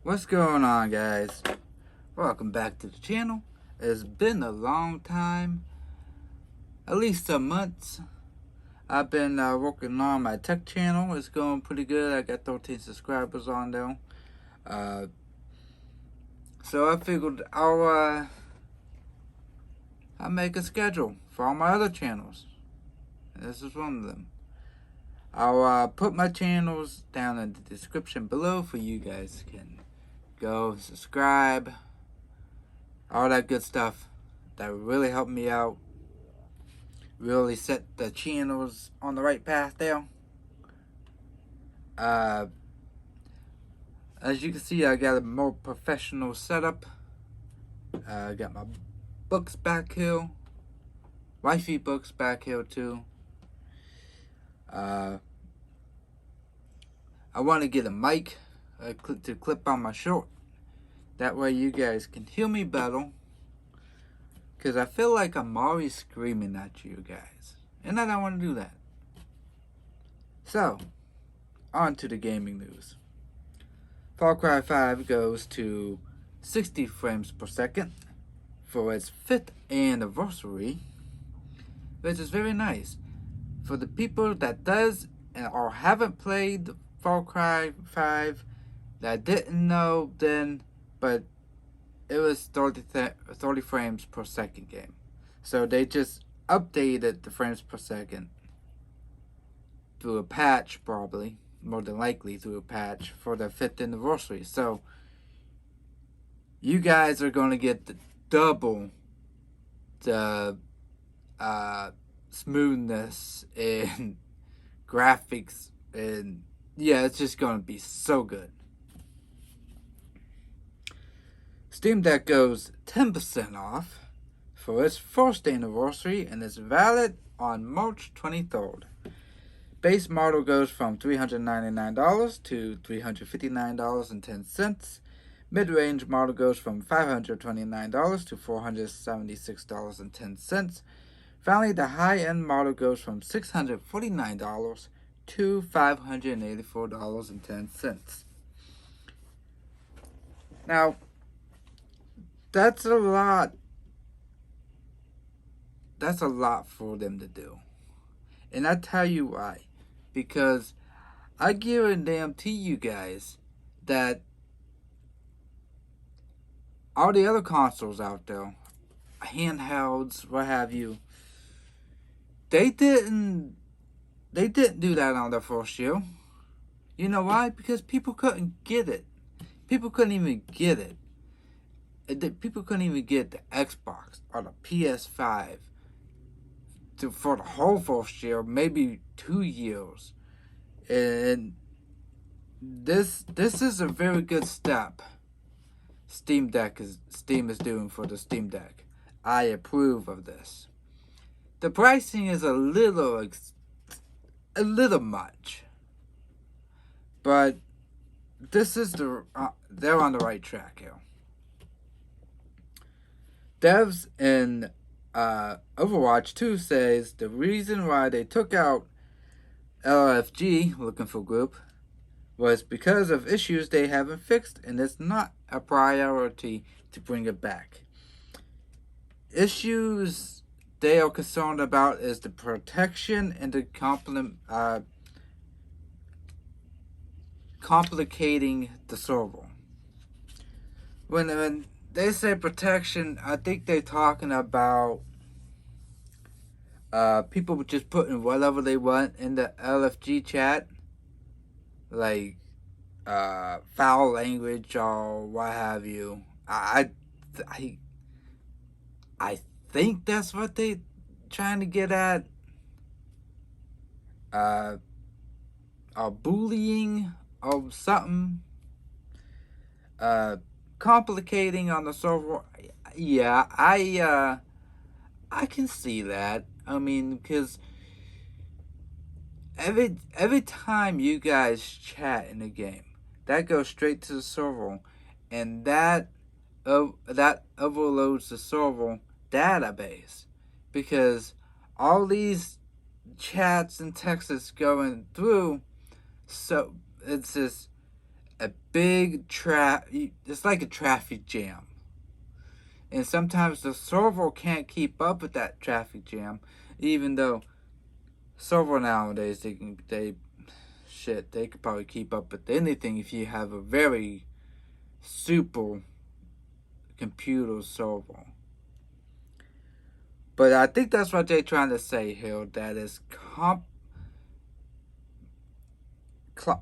What's going on, guys? Welcome back to the channel. It's been a long time, at least a month. I've been working on my tech channel. It's going pretty good. I got 13 subscribers on there. Uh, so I figured I'll make a schedule for all my other channels. This is one of them. I'll put my channels down in the description below for you guys can go subscribe, all that good stuff. That would really help me out, really set the channels on the right path there. As you can see, I got a more professional setup. I got my books back here, wifey books back here too. I want to get a mic to clip on my shirt. That way you guys can hear me better. Because I feel like I'm always screaming at you guys. And I don't want to do that. So, on to the gaming news. Far Cry 5 goes to 60 frames per second for its 5th anniversary, which is very nice. For the people that does or haven't played Far Cry 5, that didn't know then, but it was 30 frames per second game. So they just updated the frames per second through a patch, probably, more than likely through a patch for the 5th anniversary. So you guys are going to get double the smoothness and graphics, and yeah, it's just going to be so good. Steam Deck goes 10% off for its 1st anniversary and is valid on March 23rd. Base model goes from $399 to $359.10. Mid-range model goes from $529 to $476.10. Finally, the high-end model goes from $649 to $584.10. Now, that's a lot. That's a lot for them to do. And I tell you why. Because I guarantee you guys that all the other consoles out there, handhelds, what have you, they didn't do that on their first year. You know why? Because people couldn't get it. People couldn't even get it. People couldn't even get the Xbox or the PS5 for the whole first year, maybe 2 years. And this is a very good step Steam is doing for the Steam Deck. I approve of this. The pricing is a little much, but this is they're on the right track here. Devs in Overwatch 2 says the reason why they took out LFG, looking for group, was because of issues they haven't fixed, and it's not a priority to bring it back. Issues they are concerned about is the protection and the complicating the server. When they say protection, I think they're talking about people just putting whatever they want in the LFG chat, like foul language or what have you. I think that's what they trying to get at. Or bullying or something. Complicating on the server. Yeah, I can see that. I mean, because every time you guys chat in the game, that goes straight to the server, and that overloads the server database, because all these chats and texts going through, so it's just a big it's like a traffic jam. And sometimes the server can't keep up with that traffic jam, even though server nowadays they could probably keep up with anything if you have a very super computer server. But I think that's what they're trying to say here, that is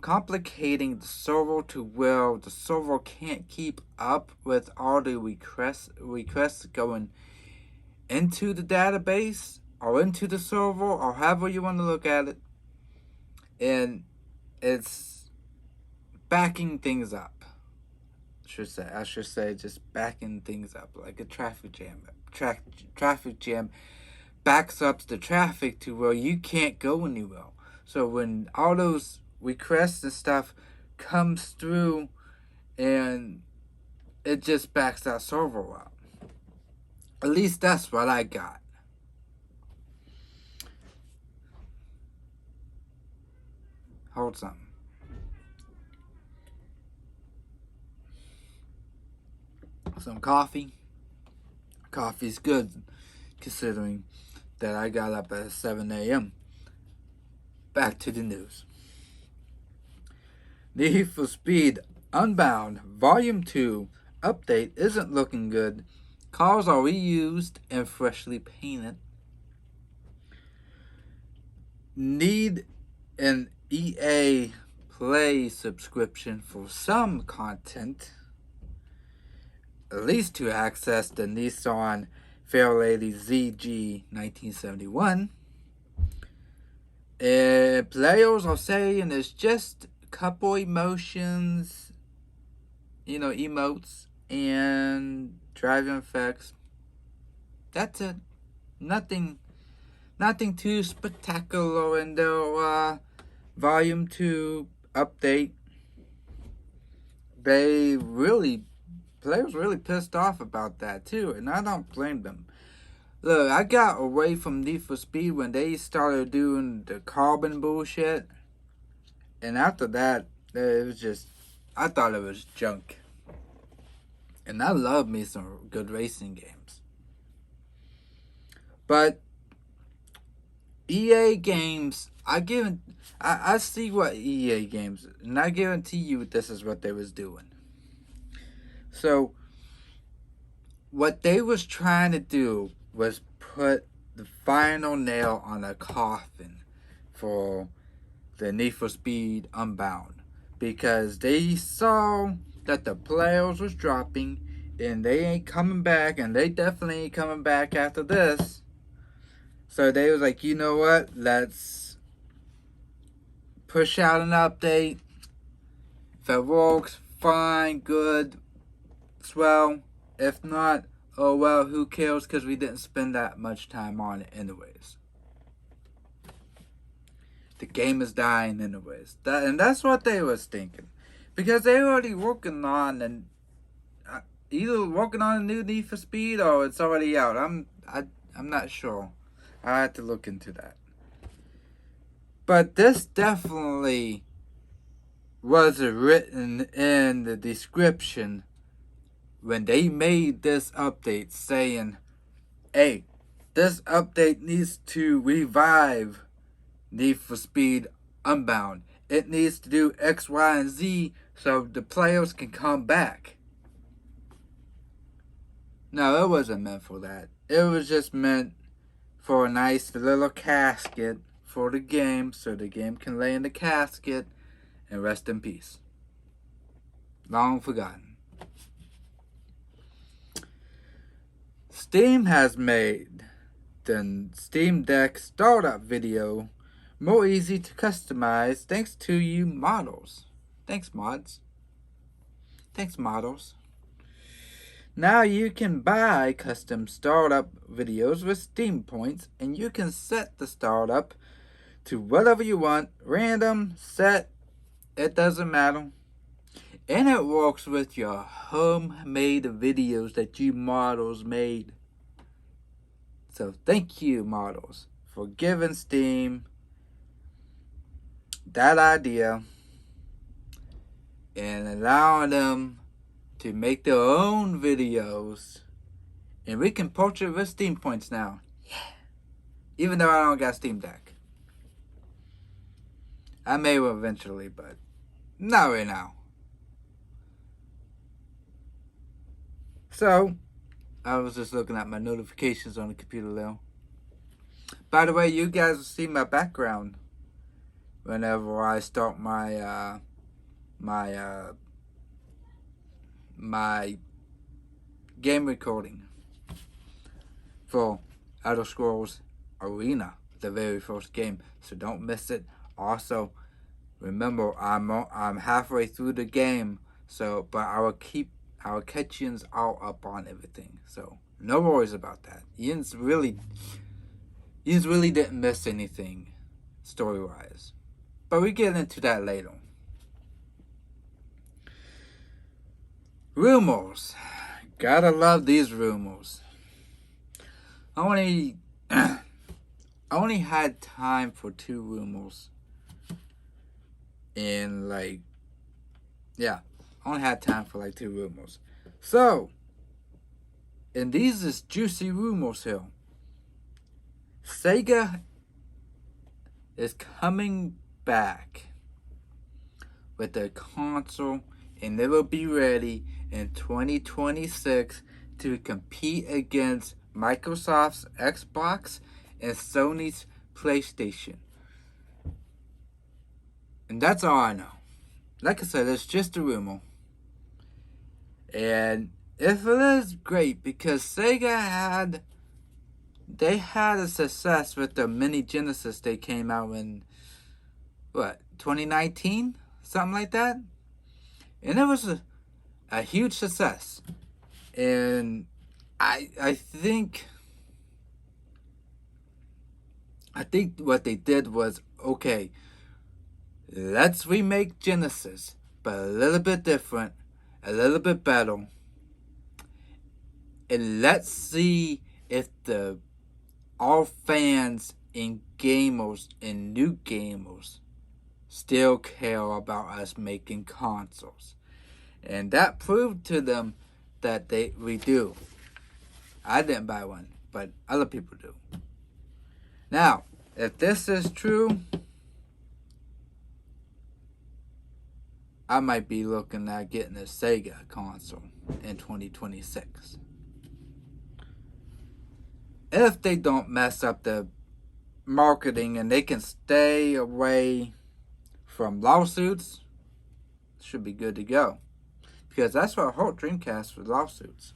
complicating the server to where the server can't keep up with all the requests going into the database or into the server or however you want to look at it. And it's backing things up. I should say just backing things up like a traffic jam. Traffic jam backs up the traffic to where you can't go anywhere. So when all those requests and stuff comes through, and it just backs that server up. At least that's what I got. Hold something. Some coffee. Coffee's good, considering that I got up at 7 a.m. Back to the news. Need for Speed Unbound Volume 2 update isn't looking good. Cars are reused and freshly painted. Need an EA Play subscription for some content, at least to access the Nissan Fairlady ZG 1971. Players are saying it's just a couple emotes and driving effects. That's it. Nothing too spectacular in their Volume 2 update. Players really pissed off about that too, and I don't blame them. Look, I got away from Need for Speed when they started doing the carbon bullshit, and after that, it was just, I thought it was junk. And I love me some good racing games. But EA games, I see what EA games, and I guarantee you this is what they was doing. So, what they was trying to do was put the final nail on a coffin for the Need for Speed Unbound, because they saw that the players was dropping and they ain't coming back, and they definitely ain't coming back after this. So they was like, you know what, let's push out an update. If it works, fine, good, swell. If not, oh well, who cares, because we didn't spend that much time on it anyways. The game is dying anyways. And that's what they was thinking. Because they already working on either working on a new Need for Speed or it's already out. I'm not sure. I had to look into that. But this definitely was written in the description when they made this update, saying, hey, this update needs to revive Need for Speed Unbound. It needs to do X, Y, and Z so the players can come back. No, it wasn't meant for that. It was just meant for a nice little casket for the game, so the game can lay in the casket and rest in peace. Long forgotten. Steam has made the Steam Deck startup video more easy to customize thanks to you models. Thanks, mods. Thanks, models. Now you can buy custom startup videos with Steam points, and you can set the startup to whatever you want. Random, set, it doesn't matter. And it works with your homemade videos that you models made. So thank you, models, for giving Steam that idea. and allowing them to make their own videos. And we can purchase it with Steam points now. Yeah. Even though I don't got Steam Deck. I may will eventually, but not right now. So, I was just looking at my notifications on the computer there. By the way, you guys will see my background whenever I start my game recording for Elder Scrolls Arena, the very first game. So don't miss it. Also, remember I'm halfway through the game, so but I will catch you all up on everything. So no worries about that. You really didn't miss anything story wise, but we get into that later. Rumors. Gotta love these rumors. I only had time for 2 rumors. And I only had time for 2 rumors. So, and these is juicy rumors here. Sega is coming back with a console, and they will be ready in 2026 to compete against Microsoft's Xbox and Sony's PlayStation. And that's all I know. Like I said, it's just a rumor. And if it is, great, because Sega had a success with the Mini Genesis they came out in 2019? Something like that? And it was a huge success. And I think what they did was, okay, let's remake Genesis, but a little bit different, a little bit better. And let's see if all fans and gamers and new gamers still care about us making consoles. And that proved to them that we do. I didn't buy one, but other people do. Now, if this is true, I might be looking at getting a Sega console in 2026. If they don't mess up the marketing and they can stay away from lawsuits, should be good to go. Because that's what hurt Dreamcast with lawsuits.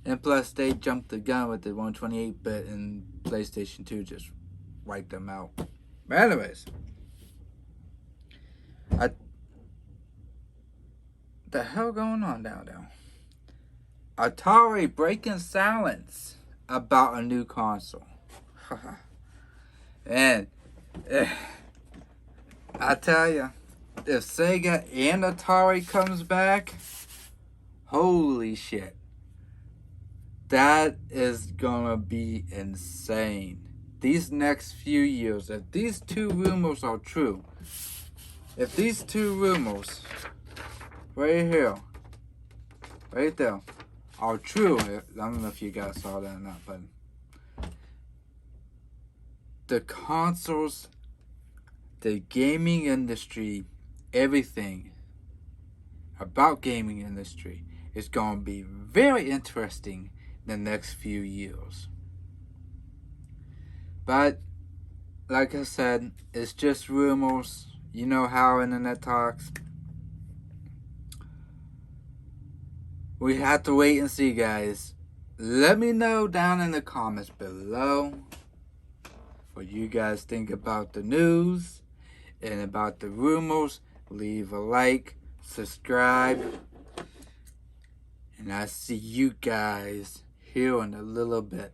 And plus, they jumped the gun with the 128-bit and PlayStation 2 just wiped them out. But anyways, the hell going on down there? Atari breaking silence about a new console. And I tell you, if Sega and Atari comes back, holy shit. That is gonna be insane. These next few years, if these 2 rumors are true, if these 2 rumors right here, right there, are true, I don't know if you guys saw that or not, but the consoles, the gaming industry, everything about gaming industry is going to be very interesting in the next few years. But like I said, it's just rumors. You know how internet talks. We have to wait and see, guys. Let me know down in the comments below what you guys think about the news and about the rumors. Leave a like, subscribe, and I'll see you guys here in a little bit.